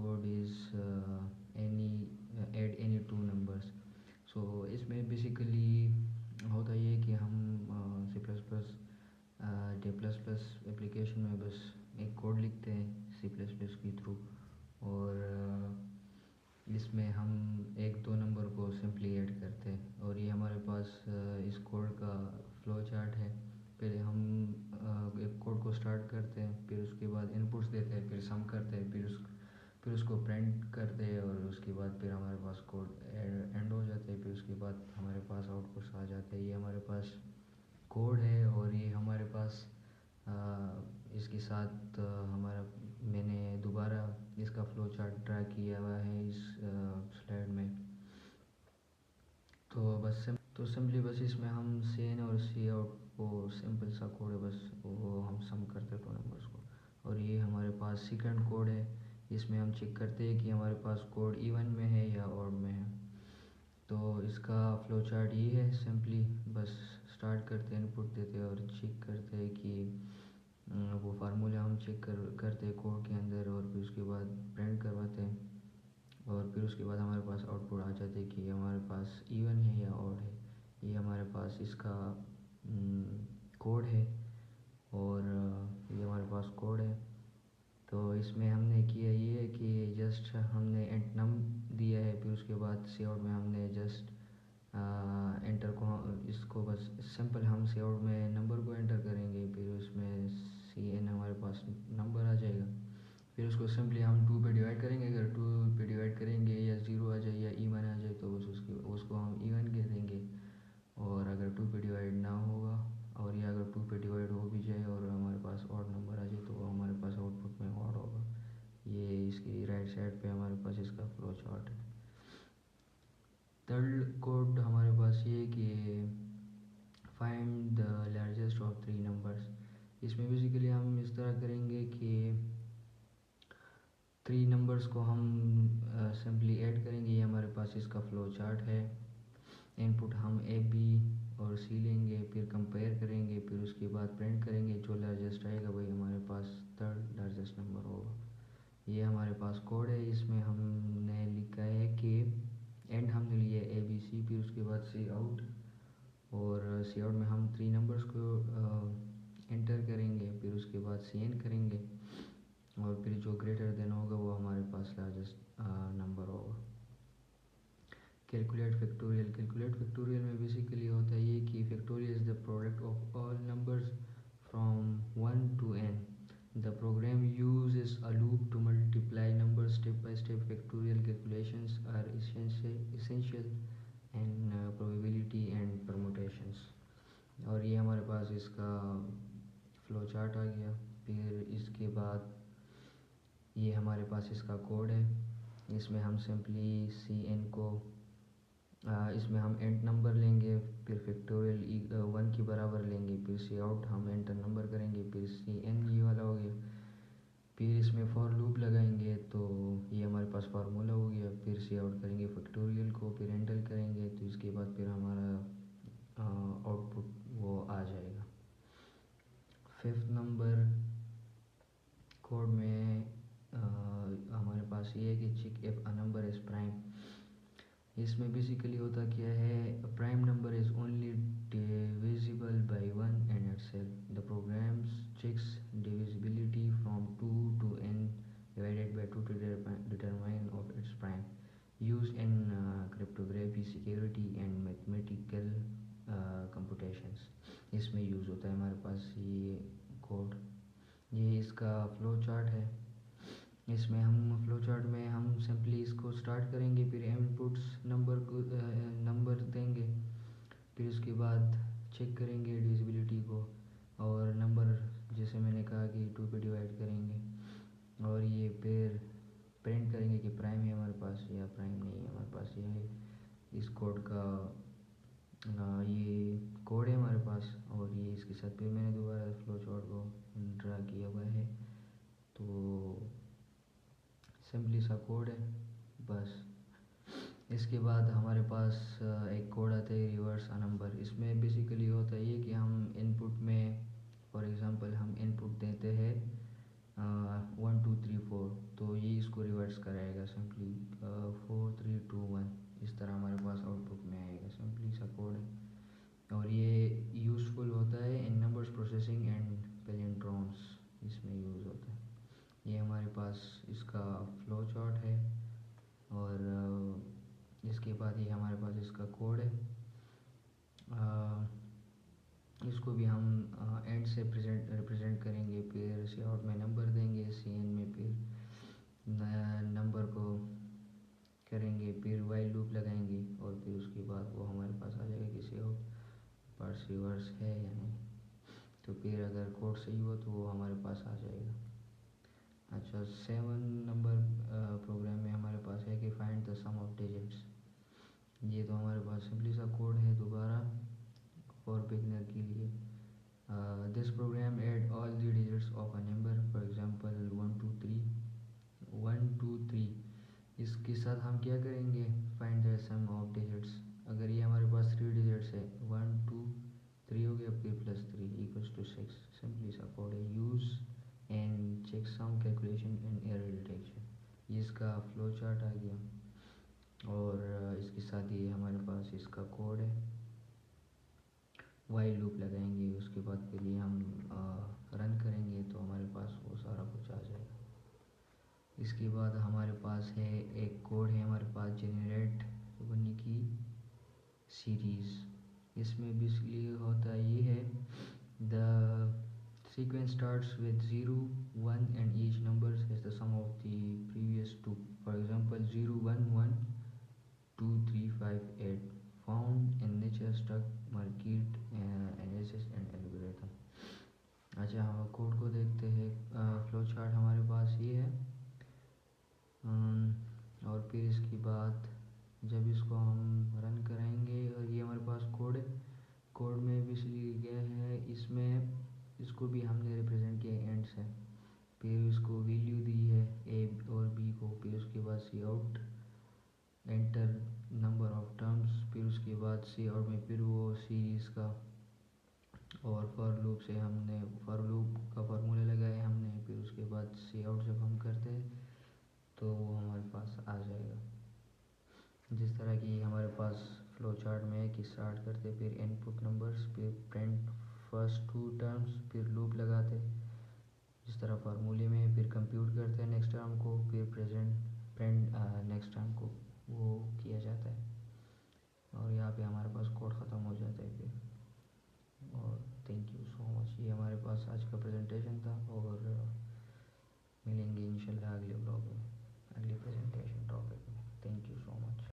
code is any add any two numbers. सो इसमें basically होता ये है कि हम C plus plus D plus plus application में बस एक कोड लिखते हैं सी प्लस प्लस के थ्रू, और इसमें हम एक दो नंबर को सिंपली ऐड करते हैं। और ये हमारे पास इस कोड का फ्लो चार्ट है। पहले हम एक कोड को स्टार्ट करते हैं, फिर उसके बाद इनपुट्स देते हैं, फिर सम करते हैं, फिर उसको प्रिंट करते हैं, और उसके बाद फिर हमारे पास कोड एंड हो जाते हैं। फिर उसके बाद हमारे पास आउटपुट्स आ जाते हैं। ये हमारे पास कोड है, और ये हमारे पास इसके साथ हमारा मैंने दोबारा इसका फ्लो चार्ट ड्रा किया हुआ है इस स्लाइड में। तो सिंपली बस इसमें हम सी इन और सी आउट को सिंपल सा कोड है, बस वो हम सम करते दो नंबर्स को। और ये हमारे पास सेकंड कोड है, इसमें हम चेक करते हैं कि हमारे पास कोड इवन में है या ऑड में है। तो इसका फ्लो चार्ट ये है, सिंपली बस स्टार्ट करते हैं, इनपुट देते हैं और चेक करते हैं कि वो फार्मूला हम चेक करते हैं कोड के अंदर, और फिर उसके बाद प्रिंट करवाते हैं, और फिर उसके बाद हमारे पास आउटपुट आ जाते हैं कि हमारे पास इवन है या ऑड है। ये हमारे पास इसका कोड है, और ये हमारे पास कोड है। तो इसमें हमने किया ये है कि जस्ट हमने एंट नम दिया है, फिर उसके बाद सी आउट में हमने जस्ट एंटर को इसको बस सिंपल हम सी आउट में नंबर को एंटर करेंगे, फिर उसमें सी एन हमारे पास नंबर आ जाएगा। फिर उसको सिंपली हम 2 पे डिवाइड करेंगे। अगर 2 पे डिवाइड करेंगे या 0 आ जाए या इवन आ जाए तो उसको हम इवन कह देंगे। और अगर 2 पे डिवाइड ना होगा, और या अगर 2 पे डिवाइड हो भी जाए और हमारे पास ऑड नंबर आ जाए तो हमारे पास आउटपुट में ऑड होगा। ये इसकी राइट साइड पे हमारे पास इसका फ्लो चार्ट है। थर्ड कोड हमारे पास ये कि find the largest of 3 numbers. इसमें बेसिकली हम इस तरह करेंगे कि 3 नंबर्स को हम सिंपली ऐड करेंगे। ये हमारे पास इसका फ्लो चार्ट है। इनपुट हम ए बी और सी लेंगे, फिर कंपेयर करेंगे, फिर उसके बाद प्रिंट करेंगे। जो लार्जेस्ट आएगा वही हमारे पास थर्ड लार्जेस्ट नंबर होगा। ये हमारे पास कोड है। इसमें हमने लिखा है कि एंड हमने लिया ए बी सी, फिर उसके बाद सी आउट, और सी आउट में हम 3 नंबर्स को एंटर करेंगे, फिर उसके बाद सी एन करेंगे, और फिर जो ग्रेटर देन होगा वो हमारे पास लार्जेस्ट नंबर होगा। कैलकुलेट फैक्टोरियल में बेसिकली होता है ये कि factorial is the product of all numbers from 1 to n। The program uses a loop to multiply numbers step by step. Factorial calculations are essential and probability and permutations. और ये हमारे पास इसका flow chart आ गया। फिर इसके बाद ये हमारे पास इसका कोड है। इसमें हम सिंपली सी एन को इसमें हम एंट नंबर लेंगे, फिर फैक्टोरियल 1 के बराबर लेंगे, फिर सी आउट हम एंटर नंबर करेंगे, फिर सी एन ये वाला हो गया। फिर इसमें फॉर लूप लगाएंगे तो ये हमारे पास फार्मूला हो गया। फिर सी आउट करेंगे फैक्टोरियल को, फिर एंटर करेंगे, तो इसके बाद फिर हमारा आउटपुट वो आ जाएगा। फिफ्थ नंबर कोड में हमारे पास ये है कि check if a number is prime. इसमें बेसिकली होता क्या है, prime number is only divisible by 1 and itself. The program checks divisibility from 2 to n divided by 2 to determine of its prime, used in cryptography, security and mathematical computations। इसमें use होता है हमारे पास ये code. ये इसका flow chart है। इसमें हम फ्लो चार्ट में हम सिंपली इसको स्टार्ट करेंगे, फिर इनपुट्स नंबर देंगे, फिर उसके बाद चेक करेंगे डिविजिबिलिटी को, और नंबर जैसे मैंने कहा कि 2 पे डिवाइड करेंगे, और ये फिर प्रिंट करेंगे कि प्राइम है हमारे पास या प्राइम नहीं है हमारे पास। ये है इस कोड का ये कोड है हमारे पास। और ये इसके साथ फिर मैंने दोबारा फ्लो चार्ट को ड्रा किया हुआ है। तो सिंपली सा कोड है बस। इसके बाद हमारे पास एक कोड आता है रिवर्स अ नंबर। इसमें बेसिकली होता है ये कि हम इनपुट में फॉर एग्जांपल हम इनपुट देते हैं 1 2 3 4, तो ये इसको रिवर्स करेगा। सिंपली 4321 इस तरह हमारे पास आउटपुट में आएगा। सिंपली सा कोड है और ये यूज़फुल होता है इन नंबर्स प्रोसेसिंग एंड पैलिंड्रोम्स, इसमें यूज़ होता है। ये हमारे पास इसका फ्लो चार्ट है और इसके बाद ये हमारे पास इसका कोड है। इसको भी हम एंड से रिप्रेजेंट करेंगे, फिर सी आउट में नंबर देंगे, सी एन में फिर नंबर को करेंगे, फिर वाइल लूप लगाएंगे और फिर उसके बाद वो हमारे पास आ जाएगा कि सी आउट पार्स रिवर्स है या नहीं। तो फिर अगर कोड सही हो तो वो हमारे पास आ जाएगा। अच्छा, 7 नंबर प्रोग्राम में हमारे पास है कि find the sum of digits. ये तो हमारे पास सिंपली सा कोड है दोबारा फॉर बिगनर के लिए। This program add all the digits of a number, for example 123 इसके साथ हम क्या करेंगे, find the sum of digits. अगर ये हमारे पास 3 डिजिट्स है, 1 2 3 हो गया, फिर +3 इक्वल्स टू 6। सिंपली सा कोड है। Use and check sum calculation and error detection. ये इसका फ्लो चार्ट आ गया और इसके साथ ये हमारे पास इसका कोड है। वाइल लूप लगाएंगे, उसके बाद फिर ये हम रन करेंगे तो हमारे पास वो सारा कुछ आ जाएगा। इसके बाद हमारे पास है एक कोड है हमारे पास जनरेट होने की सीरीज़। इसमें बेसिकली होता ये है, the sequence starts with 0 1 and each number is the sum of the previous two. For example, 0 1 1 2 3 5 8 found in nature struct market analysis and algorithm। अच्छा, हम कोड को देखते हैं। फ्लो चार्ट हमारे पास ये है और फिर इसके बाद जब इसको हम रन करेंगे और ये हमारे पास कोड है। कोड में बेसिकली क्या है, इसमें इसको भी हमने रिप्रेजेंट किया एंड से, फिर इसको वैल्यू दी है ए और बी को, फिर उसके बाद see out enter number of terms, फिर उसके बाद सी आउट में फिर वो सीरीज़ का और फॉर लूप से हमने फॉर लूप का फार्मूला लगाया हमने, फिर उसके बाद सी आउट जब हम करते हैं तो वो हमारे पास आ जाएगा। जिस तरह की हमारे पास फ्लो चार्ट में है कि स्टार्ट करते, फिर इनपुट नंबर्स, फिर प्रिंट फर्स्ट 2 टर्म्स, फिर लूप लगाते जिस तरह फार्मूले में, फिर कंप्यूट करते हैं नेक्स्ट टर्म को, फिर प्रिंट नेक्स्ट टर्म को वो किया जाता है और यहाँ पे हमारे पास कोड ख़त्म हो जाता है फिर। और थैंक यू सो मच। ये हमारे पास आज का प्रेजेंटेशन था और मिलेंगे इंशाल्लाह अगले ब्लॉग में, अगले प्रेजेंटेशन टॉपिक में। Thank you so much.